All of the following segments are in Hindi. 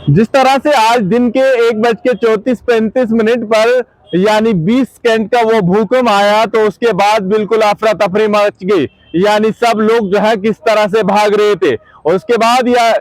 जिस तरह से आज दिन के 1:34:35 पर यानी 20 सेकंड का वो भूकंप आया, तो उसके बाद बिल्कुल अफरा तफरी मच गई। यानी सब लोग जो है किस तरह से भाग रहे थे। और उसके बाद या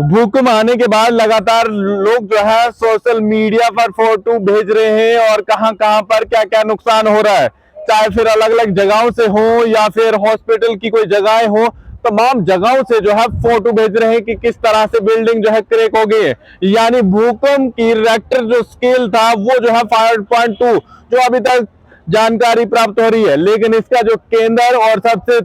भूकंप आने के बाद लगातार लोग जो है सोशल मीडिया पर फोटो भेज रहे हैं और कहां कहां पर क्या क्या नुकसान हो रहा है, चाहे फिर अलग अलग जगहों से हो या फिर हॉस्पिटल की कोई जगहें हो, तमाम जगहों से जो है फोटो भेज रहे हैं कि किस तरह से बिल्डिंग जो है क्रैक हो गई है। यानी भूकंप की रेक्टर जो स्केल था वो जो है 5.2 जो अभी तक जानकारी प्राप्त हो रही है, लेकिन इसका जो केंद्र और सबसे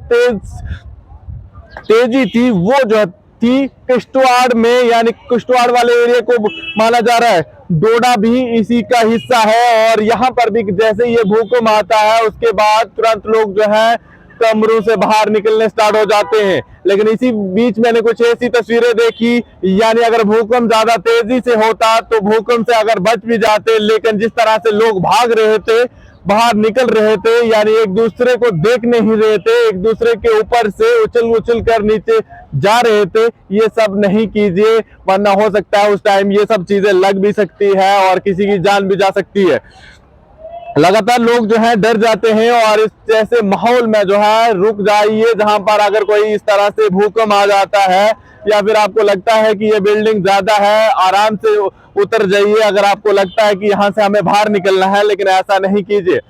तेजी थी वो जो थी किश्तवाड़ में, यानी किश्तवाड़ वाले एरिया को माना जा रहा है। डोडा भी इसी का हिस्सा है और यहाँ पर भी जैसे ये भूकंप आता है उसके बाद तुरंत लोग जो है कमरों से बाहर निकलने स्टार्ट हो जाते हैं। लेकिन इसी बीच मैंने कुछ ऐसी तस्वीरें देखी, यानी अगर भूकंप ज्यादा तेजी से होता तो भूकंप से अगर बच भी जाते, लेकिन जिस तरह से लोग भाग रहे थे, बाहर निकल रहे थे, यानी एक दूसरे को देख नहीं रहे थे, एक दूसरे के ऊपर से उछल उछल कर नीचे जा रहे थे, ये सब नहीं कीजिए, वरना हो सकता है उस टाइम ये सब चीजें लग भी सकती है और किसी की जान भी जा सकती है। लगातार लोग जो है डर जाते हैं और इस जैसे माहौल में जो है रुक जाइए, जहां पर अगर कोई इस तरह से भूकंप आ जाता है या फिर आपको लगता है कि ये बिल्डिंग ज्यादा है, आराम से उतर जाइए अगर आपको लगता है कि यहाँ से हमें बाहर निकलना है, लेकिन ऐसा नहीं कीजिए।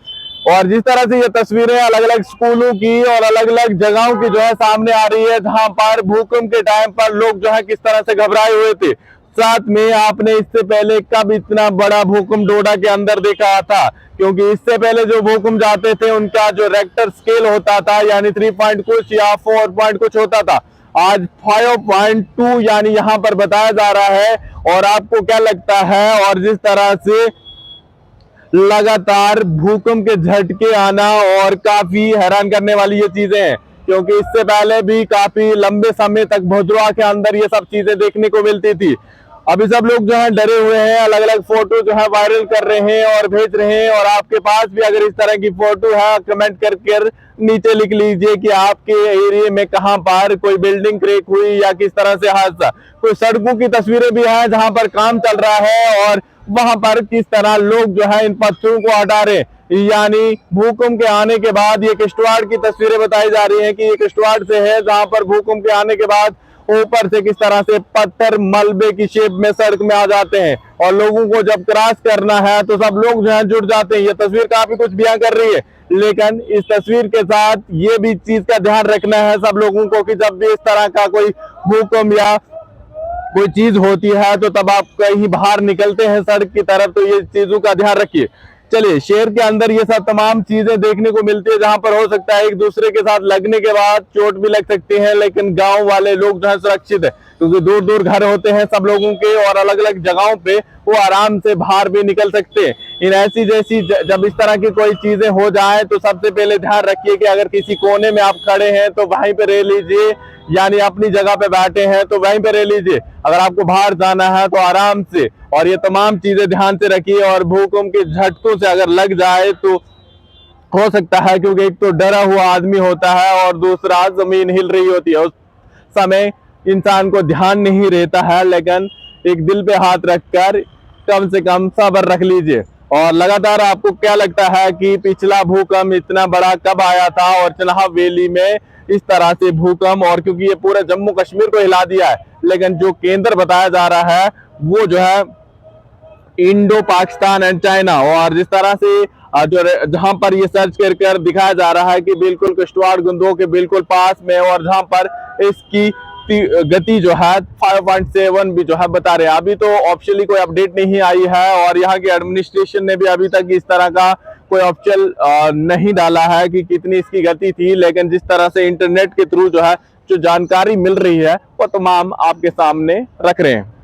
और जिस तरह से ये तस्वीरें अलग अलग स्कूलों की और अलग अलग जगहों की जो है सामने आ रही है, जहां पर भूकंप के टाइम पर लोग जो है किस तरह से घबराए हुए थे। साथ में आपने इससे पहले कब इतना बड़ा भूकंप डोडा के अंदर देखा था, क्योंकि इससे पहले जो भूकंप जाते थे उनका जो रेक्टर स्केल होता था यानी 3 पॉइंट कुछ या 4 पॉइंट कुछ होता था, आज 5.2 यानी यहाँ पर बताया जा रहा है। और आपको क्या लगता है, और जिस तरह से लगातार भूकंप के झटके आना और काफी हैरान करने वाली ये चीजें हैं, क्योंकि इससे पहले भी काफी लंबे समय तक भद्रवा के अंदर ये सब चीजें देखने को मिलती थी। अभी सब लोग जो है डरे हुए हैं, अलग अलग फोटो जो है वायरल कर रहे हैं और भेज रहे हैं। और आपके पास भी अगर इस तरह की फोटो है, कमेंट करके नीचे लिख लीजिए कि आपके एरिया में कहां पर कोई बिल्डिंग क्रैक हुई या किस तरह से हादसा। कोई सड़कों की तस्वीरें भी हैं जहां पर काम चल रहा है और वहां पर किस तरह लोग जो है इन पत्थरों को हटा रहे। यानी भूकंप के आने के बाद ये किश्तवाड़ की तस्वीरें बताई जा रही हैं कि ये किश्तवाड़ से है, जहां पर भूकंप के आने के बाद ऊपर से किस तरह से पत्थर मलबे की शेप में सड़क में आ जाते हैं और लोगों को जब क्रॉस करना है तो सब लोग जो है जुट जाते हैं। ये तस्वीर काफी कुछ बयां कर रही है, लेकिन इस तस्वीर के साथ ये भी चीज का ध्यान रखना है सब लोगों को कि जब भी इस तरह का कोई भूकंप या कोई चीज होती है तो तब आप कहीं बाहर निकलते हैं सड़क की तरफ, तो ये चीजों का ध्यान रखिए। चलिए, शहर के अंदर ये सब तमाम चीजें देखने को मिलती है जहां पर हो सकता है एक दूसरे के साथ लगने के बाद चोट भी लग सकती है, लेकिन गांव वाले लोग जो है सुरक्षित है, क्योंकि दूर दूर घर होते हैं सब लोगों के और अलग अलग जगहों पे वो आराम से बाहर भी निकल सकते हैं। इन ऐसी जैसी जब इस तरह की कोई चीजें हो जाए तो सबसे पहले ध्यान रखिए कि अगर किसी कोने में आप खड़े हैं तो वहीं पे रह लीजिए, यानी अपनी जगह पे बैठे हैं तो वहीं पे रह लीजिए। अगर आपको बाहर जाना है तो आराम से, और ये तमाम चीजें ध्यान से रखिए। और भूकंप के झटकों से अगर लग जाए तो हो सकता है, क्योंकि एक तो डरा हुआ आदमी होता है और दूसरा जमीन हिल रही होती है, उस समय इंसान को ध्यान नहीं रहता है, लेकिन एक दिल पे हाथ रखकर कम से कम सब्र रख लीजिए। और लगातार आपको क्या लगता है कि पिछला भूकंप इतना बड़ा कब आया था और चिनाब वैली में इस तरह से भूकंप, और क्योंकि ये पूरे जम्मू कश्मीर को हिला दिया है, लेकिन जो केंद्र बताया जा रहा है वो जो है इंडो पाकिस्तान एंड चाइना। और जिस तरह से जो जहां पर ये सर्च कर दिखाया जा रहा है कि बिल्कुल किश्तवाड़ गुंदों के बिल्कुल पास में, और जहां पर इसकी गति जो है 5.7 भी जो है बता रहे हैं। अभी तो ऑफिशियली कोई अपडेट नहीं आई है और यहाँ के एडमिनिस्ट्रेशन ने भी अभी तक इस तरह का कोई ऑफिशियल नहीं डाला है कि कितनी इसकी गति थी, लेकिन जिस तरह से इंटरनेट के थ्रू जो है जो जानकारी मिल रही है वो तमाम आपके सामने रख रहे हैं।